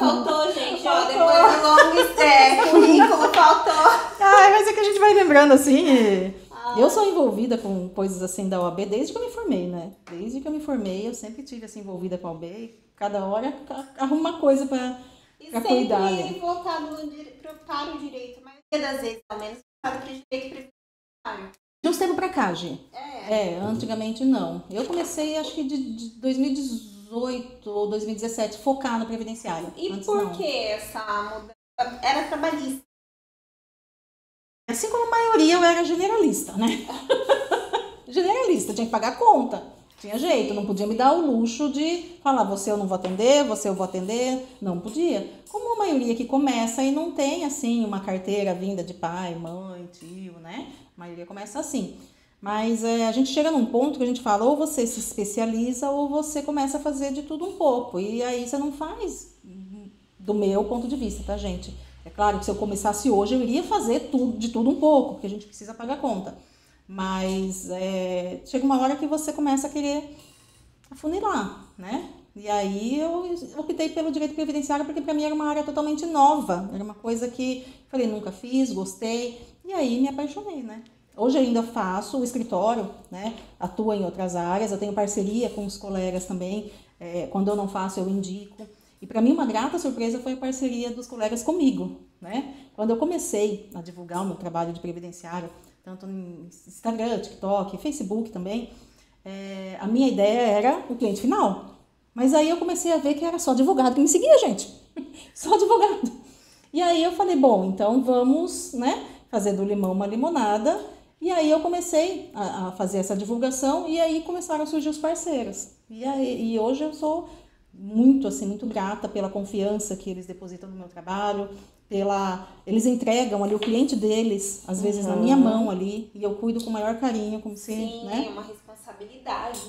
Faltou, gente. Ó, depois do longo currículo, faltou. Mas é que a gente vai lembrando, assim... Eu sou envolvida com coisas assim da OAB desde que eu me formei, né? Desde que eu me formei, eu sempre tive assim, envolvida com a OAB. E cada hora arrumo uma coisa para cuidar. E sempre voltado para o direito, a maioria das vezes, ao menos, voltado para o direito previdenciário. De uns tempos para cá, Gi. Antigamente não. Eu comecei, acho que de 2018 ou 2017, focar no previdenciário. E antes, por não. que essa mudança? Era trabalhista. Assim como a maioria, eu era generalista, né? Generalista, tinha que pagar a conta. Tinha jeito, não podia me dar o luxo de falar, você eu não vou atender, você eu vou atender. Não podia. Como a maioria que começa e não tem, assim, uma carteira vinda de pai, mãe, tio, né? A maioria começa assim. Mas a gente chega num ponto que a gente fala, ou você se especializa ou você começa a fazer de tudo um pouco. E aí você não faz, do meu ponto de vista, tá, gente? É claro que se eu começasse hoje, eu iria fazer de tudo um pouco, porque a gente precisa pagar a conta. Mas chega uma hora que você começa a querer afunilar, né? E aí eu optei pelo direito previdenciário, porque para mim era uma área totalmente nova. Era uma coisa que, falei, nunca fiz, gostei. E aí me apaixonei, né? Hoje ainda faço o escritório, né? Atuo em outras áreas, eu tenho parceria com os colegas também. Quando eu não faço, eu indico. E para mim uma grata surpresa foi a parceria dos colegas comigo, né? Quando eu comecei a divulgar o meu trabalho de previdenciário, tanto no Instagram, TikTok, Facebook também, a minha ideia era o cliente final. Mas aí eu comecei a ver que era só advogado que me seguia, gente. Só advogado. E aí eu falei, bom, então vamos, né, fazer do limão uma limonada. E aí eu comecei a fazer essa divulgação e aí começaram a surgir os parceiros. E hoje eu sou muito grata pela confiança que eles depositam no meu trabalho, eles entregam ali o cliente deles, às vezes na minha mão ali, e eu cuido com o maior carinho, como se, Sim, né? É uma responsabilidade.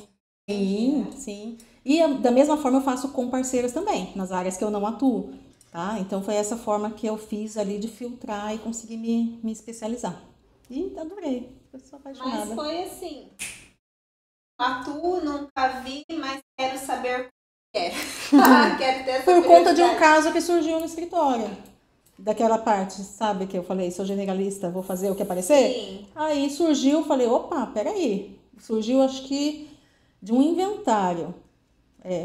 Sim. E da mesma forma eu faço com parceiras também, nas áreas que eu não atuo, tá? Então foi essa forma que eu fiz ali de filtrar e conseguir me especializar. E adorei, eu sou apaixonada. Mas foi assim, atuo, nunca vi, mas quero saber como é. Quero ter essa Por conta de um curiosidade. caso que surgiu no escritório. Daquela parte, sabe, que eu falei, sou generalista, vou fazer o que aparecer? Sim. Aí surgiu, falei, opa, peraí. Surgiu, acho que, de um inventário.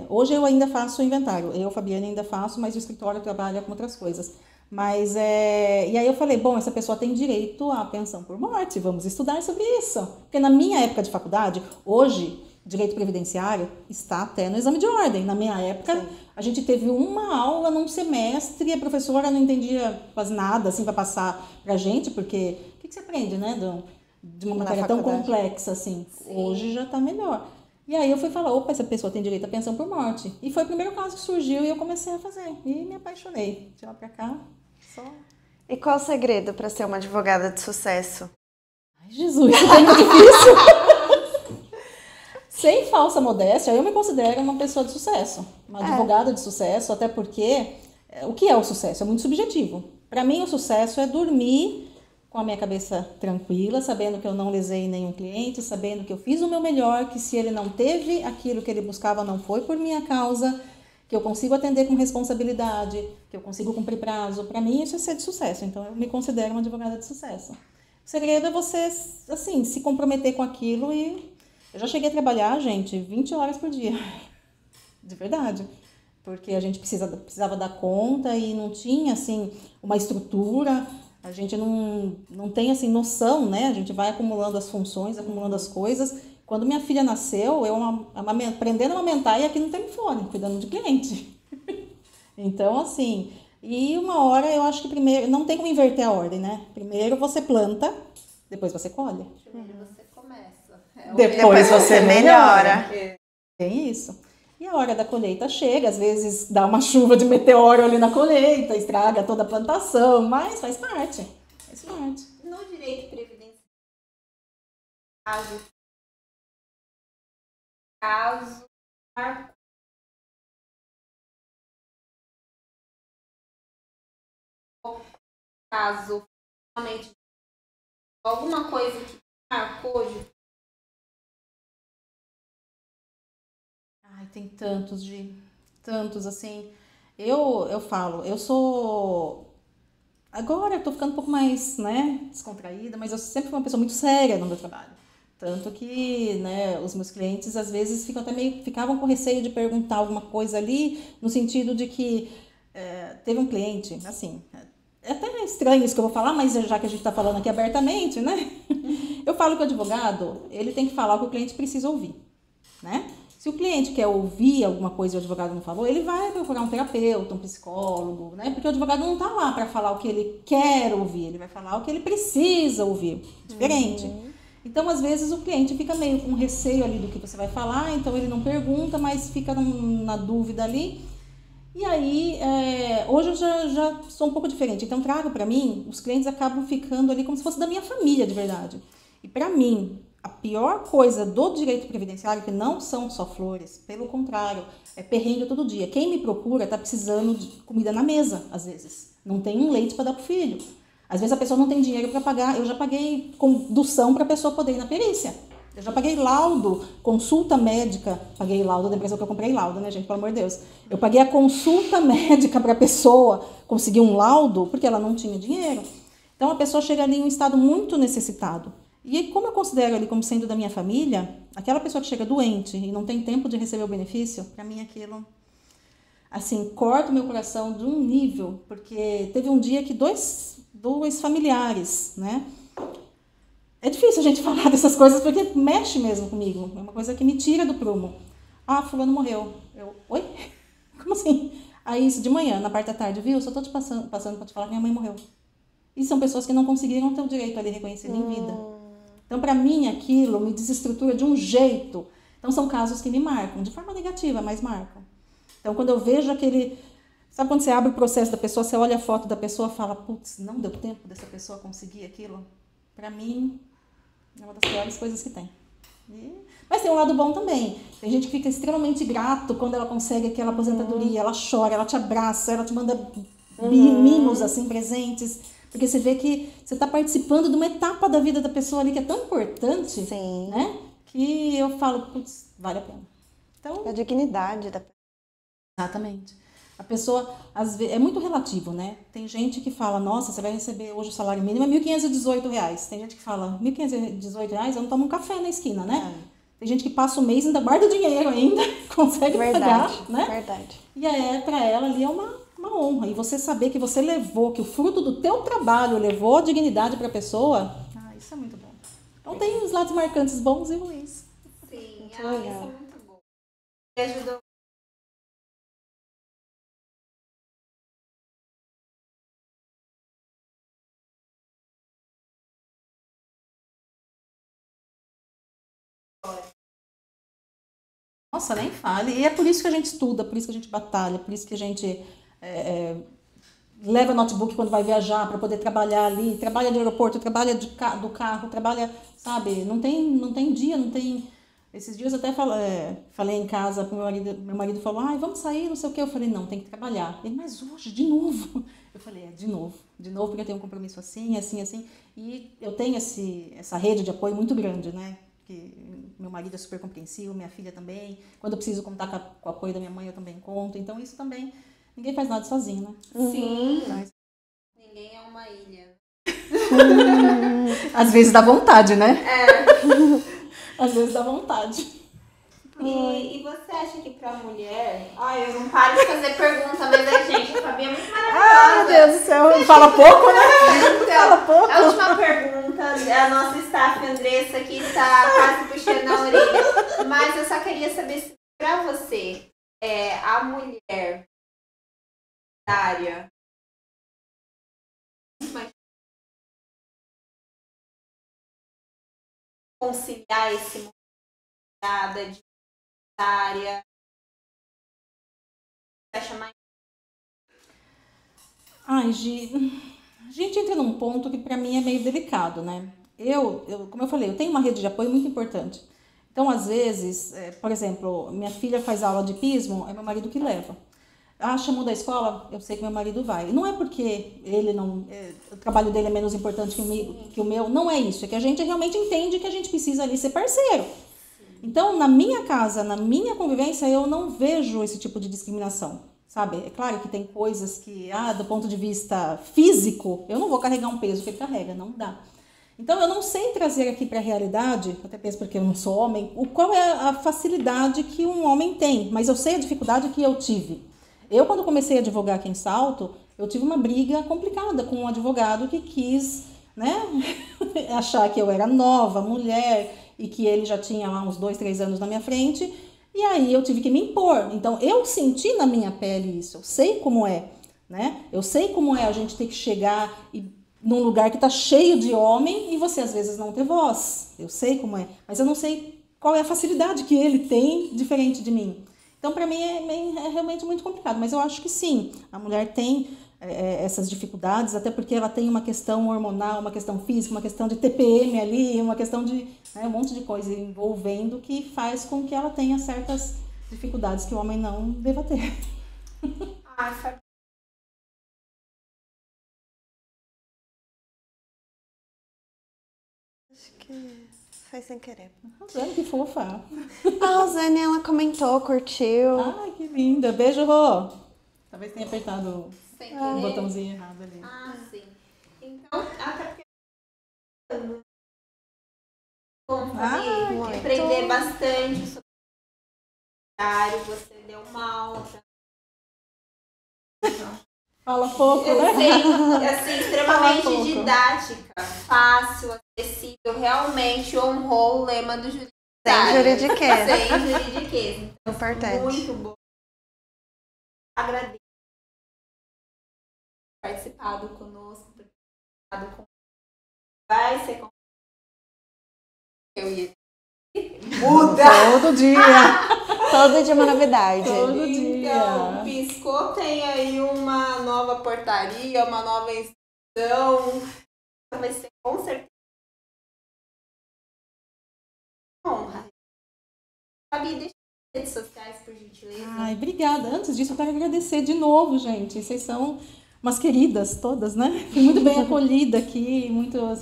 Hoje eu ainda faço o inventário. Eu, Fabiana, ainda faço, mas o escritório trabalha com outras coisas. Mas, e aí eu falei, bom, essa pessoa tem direito à pensão por morte, vamos estudar sobre isso. Porque na minha época de faculdade, hoje, direito previdenciário está até no exame de ordem. Na minha época, Sim. a gente teve uma aula num semestre e a professora não entendia quase nada, assim, para passar pra gente, porque o que você aprende, né, de uma Na matéria tão faculdade. complexa, assim. Sim. Hoje já tá melhor. E aí eu fui falar, opa, essa pessoa tem direito à pensão por morte. E foi o primeiro caso que surgiu e eu comecei a fazer. E me apaixonei. De lá pra cá, só... E qual o segredo para ser uma advogada de sucesso? Ai, Jesus, isso é muito difícil. Sem falsa modéstia, eu me considero uma pessoa de sucesso. Uma advogada de sucesso, até porque o que é o sucesso? É muito subjetivo. Para mim, o sucesso é dormir com a minha cabeça tranquila, sabendo que eu não lesei nenhum cliente, sabendo que eu fiz o meu melhor, que se ele não teve aquilo que ele buscava, não foi por minha causa, que eu consigo atender com responsabilidade, que eu consigo cumprir prazo. Para mim, isso é ser de sucesso. Então, eu me considero uma advogada de sucesso. O segredo é você, assim, se comprometer com aquilo e... Eu já cheguei a trabalhar, gente, 20 horas por dia. De verdade. Porque a gente precisava dar conta e não tinha, assim, uma estrutura. A gente não tem, assim, noção, né? A gente vai acumulando as funções, acumulando as coisas. Quando minha filha nasceu, eu aprendendo a amamentar e aqui no telefone, cuidando de cliente. Então, assim... E uma hora, eu acho que primeiro... Não tem como inverter a ordem, né? Primeiro você planta, depois você colhe. Primeiro você começa. Depois você melhora. É. Tem isso. E a hora da colheita chega, às vezes dá uma chuva de meteoro ali na colheita, estraga toda a plantação, mas faz parte. Faz parte. No direito previdenciário, caso marcou caso realmente alguma coisa que marcou de Ai, tem tantos, assim. Eu falo, eu sou... Agora eu tô ficando um pouco mais, né, descontraída, mas eu sempre fui uma pessoa muito séria no meu trabalho. Tanto que, né, os meus clientes às vezes ficavam com receio de perguntar alguma coisa ali, no sentido de que teve um cliente, assim, é até estranho isso que eu vou falar, mas já que a gente está falando aqui abertamente, né? Eu falo que o advogado, ele tem que falar o que o cliente precisa ouvir, né? Se o cliente quer ouvir alguma coisa e o advogado não falou, ele vai procurar um terapeuta, um psicólogo, né? Porque o advogado não está lá para falar o que ele quer ouvir, ele vai falar o que ele precisa ouvir. Diferente. Então, às vezes, o cliente fica meio com receio ali do que você vai falar, então ele não pergunta, mas fica na dúvida ali. E aí, hoje eu já sou um pouco diferente. Então, trago para mim, os clientes acabam ficando ali como se fosse da minha família, de verdade. E para mim, a pior coisa do direito previdenciário, que não são só flores, pelo contrário, é perrengue todo dia. Quem me procura está precisando de comida na mesa, às vezes. Não tem um leite para dar pro filho. Às vezes a pessoa não tem dinheiro para pagar. Eu já paguei condução para a pessoa poder ir na perícia. Eu já paguei laudo, consulta médica. Paguei laudo da empresa que eu comprei laudo, né, gente? Pelo amor de Deus. Eu paguei a consulta médica para a pessoa conseguir um laudo porque ela não tinha dinheiro. Então a pessoa chega ali em um estado muito necessitado. E como eu considero ali como sendo da minha família, aquela pessoa que chega doente e não tem tempo de receber o benefício, para mim aquilo, assim, corta o meu coração de um nível, porque teve um dia que dois familiares, né? É difícil a gente falar dessas coisas porque mexe mesmo comigo, é uma coisa que me tira do prumo. Ah, fulano morreu. Eu, oi? Como assim? Aí isso de manhã, na parte da tarde, viu? Só tô te passando para te falar que minha mãe morreu. E são pessoas que não conseguiram ter o direito ali reconhecido em vida. Então, para mim, aquilo me desestrutura de um jeito. Então, são casos que me marcam, de forma negativa, mas marcam. Então, quando eu vejo aquele... Sabe quando você abre o processo da pessoa, você olha a foto da pessoa e fala, putz, não deu tempo dessa pessoa conseguir aquilo? Para mim, é uma das piores coisas que tem. Mas tem um lado bom também. Tem gente que fica extremamente grato quando ela consegue aquela aposentadoria, ela chora, ela te abraça, ela te manda mimos, assim, presentes. Porque você vê que você está participando de uma etapa da vida da pessoa ali que é tão importante, Sim. né? Que eu falo, putz, vale a pena. Então, A dignidade da pessoa. exatamente. A pessoa, às vezes, é muito relativo, né? Tem gente que fala, nossa, você vai receber hoje o salário mínimo é R$1.518. Tem gente que fala, R$1.518, eu não tomo um café na esquina, né? Tem gente que passa o mês, ainda guarda dinheiro ainda, consegue pagar, né? Verdade. E para ela ali é uma honra. E você saber que você levou, que o fruto do teu trabalho levou a dignidade para a pessoa, isso é muito bom. Então tem os lados marcantes bons e ruins. Sim, Muito isso legal. é muito bom. E ajudou. Nossa, nem fale. E é por isso que a gente estuda, por isso que a gente batalha, por isso que a gente leva notebook quando vai viajar para poder trabalhar ali, trabalha no aeroporto, trabalha do carro, trabalha, sabe? Não tem dia, não tem... Esses dias eu até falei em casa pro meu marido falou, vamos sair, não sei o quê. Eu falei, não, tem que trabalhar. Ele, mas hoje, de novo? Eu falei, de novo, porque eu tenho um compromisso assim, assim, assim. E eu tenho essa rede de apoio muito grande, né? Porque meu marido é super compreensivo, minha filha também. Quando eu preciso contar com o apoio da minha mãe, eu também conto. Então isso também, ninguém faz nada sozinho, né? Sim. Ninguém é uma ilha. Às vezes dá vontade, né? Às vezes dá vontade. E você acha que pra mulher... Ai, eu não paro de fazer pergunta, mas a gente, a Fabi é muito maravilhosa. Meu Deus do céu. Fala pouco, né? Então, Fala pouco. a última pergunta, a nossa staff Andressa aqui tá quase puxando a orelha. Mas eu só queria saber se pra você, a mulher área conciliar esse momento de área, vai chamar. Gi, a gente entra num ponto que pra mim é meio delicado, né? Como eu falei, eu tenho uma rede de apoio muito importante. Então, às vezes, por exemplo, minha filha faz aula de pismo, é meu marido que leva. Chamou da escola, eu sei que meu marido vai. Não é porque o trabalho dele é menos importante que o meu, não é isso. É que a gente realmente entende que a gente precisa ali ser parceiro. Então, na minha casa, na minha convivência, eu não vejo esse tipo de discriminação, sabe? É claro que tem coisas que, do ponto de vista físico, eu não vou carregar um peso que ele carrega, não dá. Então, eu não sei trazer aqui para a realidade, até mesmo porque eu não sou homem, qual é a facilidade que um homem tem, mas eu sei a dificuldade que eu tive. Eu, quando comecei a advogar aqui em Salto, eu tive uma briga complicada com um advogado que quis, né, achar que eu era nova, mulher, e que ele já tinha lá uns 2, 3 anos na minha frente, e aí eu tive que me impor. Então, eu senti na minha pele isso, eu sei como é, né? Eu sei como é a gente ter que chegar num lugar que está cheio de homem e você, às vezes, não ter voz. Eu sei como é, mas eu não sei qual é a facilidade que ele tem diferente de mim. Então, para mim, é realmente muito complicado. Mas eu acho que sim, a mulher tem essas dificuldades, até porque ela tem uma questão hormonal, uma questão física, uma questão de TPM ali, uma questão de um monte de coisa envolvendo que faz com que ela tenha certas dificuldades que o homem não deva ter. Acho que foi sem querer. Rosane, que fofa. A Rosane, ela comentou, curtiu. Ai, que linda. Beijo, Rô. Talvez tenha apertado Sem o querer. botãozinho errado ali. Sim. Então, até porque bom, Fabi, aprender bastante sobre o horário, você deu uma aula. Fala pouco, né? Assim, extremamente didática, fácil, acessível, realmente honrou o lema do juridiquês. Sem juridiquês. Sem juridiquês. Então, Importante. muito bom. Agradeço por participado conosco, por participado com... Vai ser com... Eu ia... Muda! Todo dia! Todo dia uma novidade. Todo dia! Então, piscou, tem aí uma nova portaria, uma nova instrução. Vai ser com certeza honra. Fabi, deixa as redes sociais, por gentileza. Ai, obrigada. Antes disso, eu quero agradecer de novo, gente. Vocês são umas queridas todas, né? Fui muito bem acolhida aqui,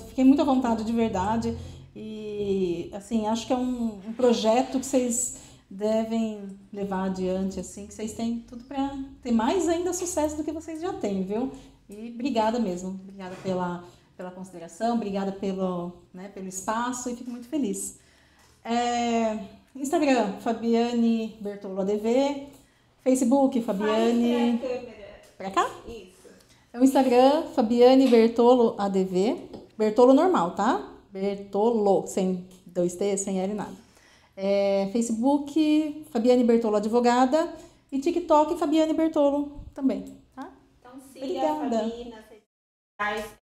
fiquei muito à vontade de verdade. E, assim, acho que é um projeto que vocês devem levar adiante, assim, que vocês têm tudo para ter mais ainda sucesso do que vocês já têm, viu? E obrigada mesmo. Obrigada pela consideração, obrigada pelo espaço e fico muito feliz. Instagram, Fabiane Bertolo ADV. Facebook, Fabiane... Pra cá? Isso. É o Instagram, Fabiane Bertolo ADV. Bertolo normal, tá? Bertolo, sem 2 T, sem L, nada. Facebook, Fabiane Bertolo Advogada. E TikTok, Fabiane Bertolo também, tá? Então siga a Fabi nas redes sociais.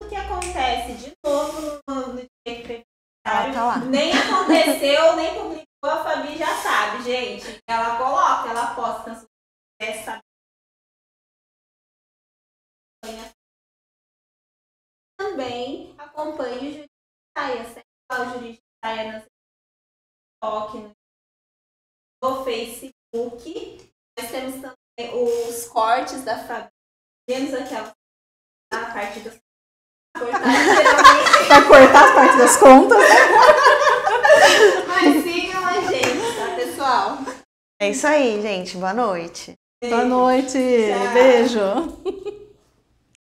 O que acontece de novo no direito previdenciário, tá lá. nem aconteceu, nem publicou, a Fabi já sabe, gente. Ela coloca, ela posta na sua sabe. Também acompanhe o Juridicaia, segue lá o Juridicaia nas TikTok, no Facebook. Nós temos também os cortes da Fabi, menos aquela a parte das Para cortar as partes das contas. Mas sigam a gente, tá, pessoal? É isso aí, gente. Boa noite. Boa noite. Tchau. Beijo.